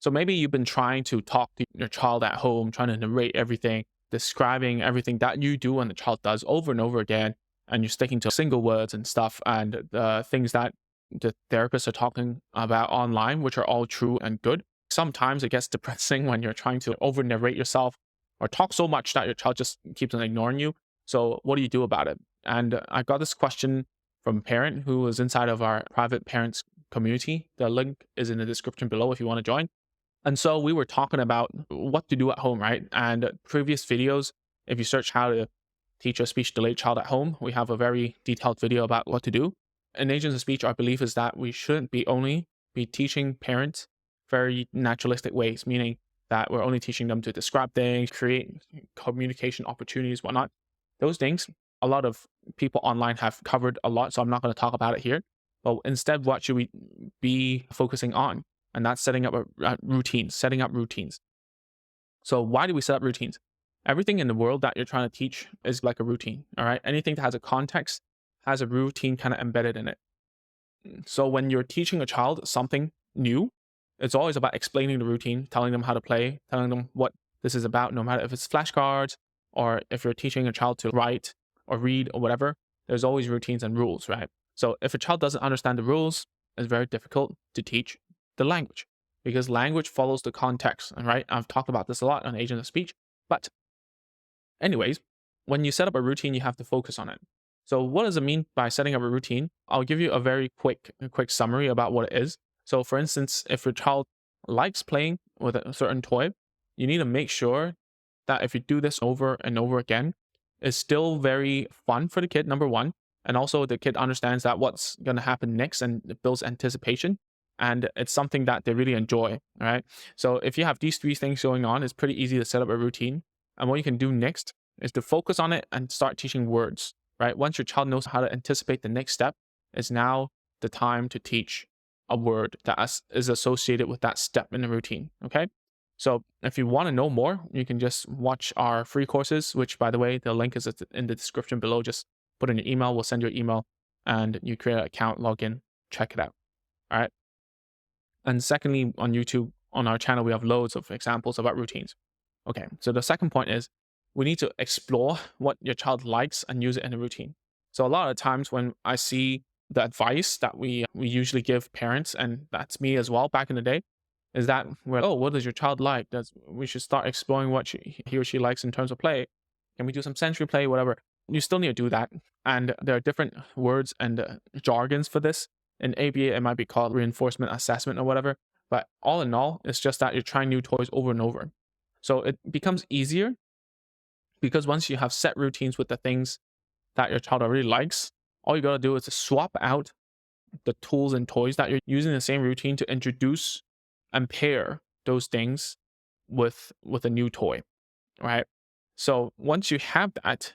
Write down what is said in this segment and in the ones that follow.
So maybe you've been trying to talk to your child at home, trying to narrate everything, describing everything that you do and the child does over and over again, and you're sticking to single words and stuff, and the things that the therapists are talking about online, which are all true and good. Sometimes it gets depressing when you're trying to over narrate yourself or talk so much that your child just keeps on ignoring you. So what do you do about it? And I got this question from a parent who was inside of our private parents community. The link is in the description below if you want to join. And so we were talking about what to do at home, right? And previous videos, if you search how to teach a speech delayed child at home, we have a very detailed video about what to do. In Agents of Speech, our belief is that we shouldn't be teaching parents very naturalistic ways, meaning that we're only teaching them to describe things, create communication opportunities, whatnot. Those things, a lot of people online have covered a lot, so I'm not going to talk about it here. But instead, what should we be focusing on? And that's setting up routines, setting up routines. So why do we set up routines? Everything in the world that you're trying to teach is like a routine, all right? Anything that has a context has a routine kind of embedded in it. So when you're teaching a child something new, it's always about explaining the routine, telling them how to play, telling them what this is about, no matter if it's flashcards or if you're teaching a child to write or read or whatever, there's always routines and rules, right? So if a child doesn't understand the rules, it's very difficult to teach the language because language follows the context, right? I've talked about this a lot on Agent of Speech. But anyways, when you set up a routine, you have to focus on it. So what does it mean by setting up a routine? I'll give you a very quick summary about what it is. So for instance, if your child likes playing with a certain toy, you need to make sure that if you do this over and over again, it's still very fun for the kid, number one. And also the kid understands that what's going to happen next and it builds anticipation. And it's something that they really enjoy, all right? So if you have these three things going on, it's pretty easy to set up a routine. And what you can do next is to focus on it and start teaching words, right? Once your child knows how to anticipate the next step, it's now the time to teach a word that is associated with that step in the routine, okay? So if you want to know more, you can just watch our free courses, which by the way, the link is in the description below. Just put in your email, we'll send you an email and you create an account, log in, check it out, all right? And secondly, on YouTube, on our channel, we have loads of examples about routines. Okay, so the second point is we need to explore what your child likes and use it in a routine. So a lot of times when I see the advice that we usually give parents, and that's me as well back in the day, is that oh, what does your child like? We should start exploring what he or she likes in terms of play. Can we do some sensory play, whatever? You still need to do that. And there are different words and jargons for this. In ABA, it might be called reinforcement assessment or whatever. But all in all, it's just that you're trying new toys over and over. So it becomes easier because once you have set routines with the things that your child already likes, all you got to do is to swap out the tools and toys that you're using the same routine to introduce and pair those things with a new toy, right? So once you have that,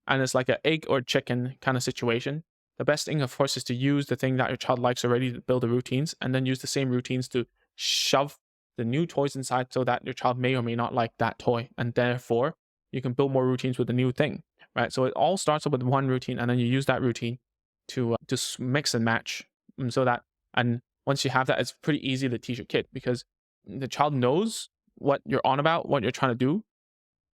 and it's like an egg or chicken kind of situation, the best thing, of course, is to use the thing that your child likes already to build the routines, and then use the same routines to shove the new toys inside so that your child may or may not like that toy. And therefore, you can build more routines with the new thing, right? So it all starts up with one routine, and then you use that routine to just mix and match so that, and once you have that, it's pretty easy to teach a kid because the child knows what you're on about, what you're trying to do.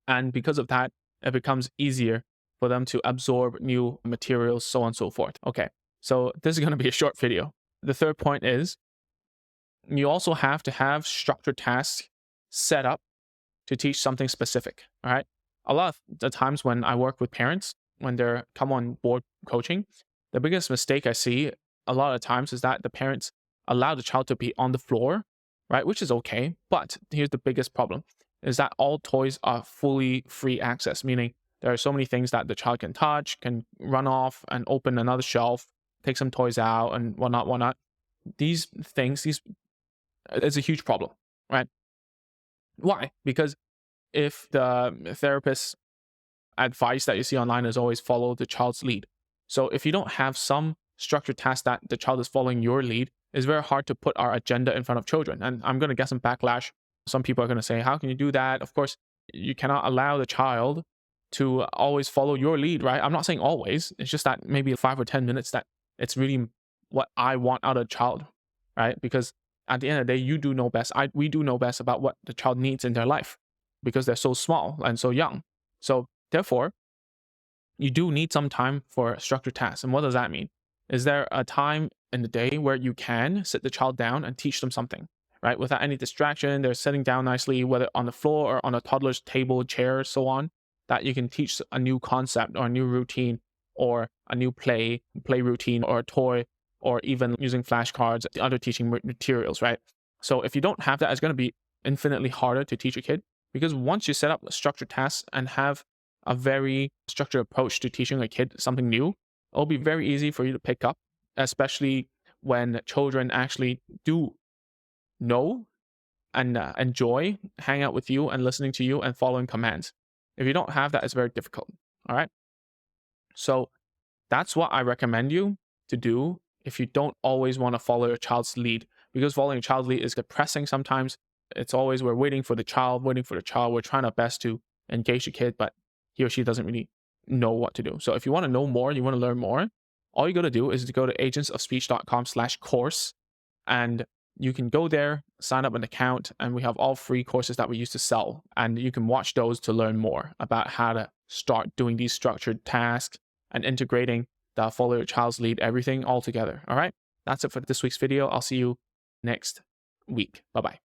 And because of that, it becomes easier for them to absorb new materials, so on and so forth. Okay, so this is going to be a short video. The third point is you also have to have structured tasks set up to teach something specific, all right? A lot of the times when I work with parents, when they're come on board coaching, the biggest mistake I see a lot of times is that the parents allow the child to be on the floor, right? Which is okay, but here's the biggest problem is that all toys are fully free access, meaning there are so many things that the child can touch, can run off and open another shelf, take some toys out and whatnot. These things, it's a huge problem, right? Why? Because if the therapist's advice that you see online is always follow the child's lead. So if you don't have some structured task that the child is following your lead, it's very hard to put our agenda in front of children. And I'm going to get some backlash. Some people are going to say, how can you do that? Of course, you cannot allow the child to always follow your lead, right? I'm not saying always. It's just that maybe 5 or 10 minutes that it's really what I want out of a child, right? Because at the end of the day, you do know best. We do know best about what the child needs in their life because they're so small and so young. So therefore, you do need some time for structured tasks. And what does that mean? Is there a time in the day where you can sit the child down and teach them something, right? Without any distraction, they're sitting down nicely, whether on the floor or on a toddler's table, chair, so on, that you can teach a new concept or a new routine or a new play routine or a toy, or even using flashcards, the other teaching materials, right? So if you don't have that, it's going to be infinitely harder to teach a kid, because once you set up structured tasks and have a very structured approach to teaching a kid something new, it'll be very easy for you to pick up, especially when children actually do know and enjoy hanging out with you and listening to you and following commands. If you don't have that, it's very difficult. All right. So that's what I recommend you to do if you don't always want to follow your child's lead, because following your child's lead is depressing sometimes. It's always we're waiting for the child. We're trying our best to engage the kid, but he or she doesn't really know what to do. So if you want to know more, you want to learn more, all you got to do is to go to agentsofspeech.com/course, and you can go there, sign up an account, and we have all free courses that we used to sell. And you can watch those to learn more about how to start doing these structured tasks and integrating the follow your child's lead, everything all together. All right. That's it for this week's video. I'll see you next week. Bye-bye.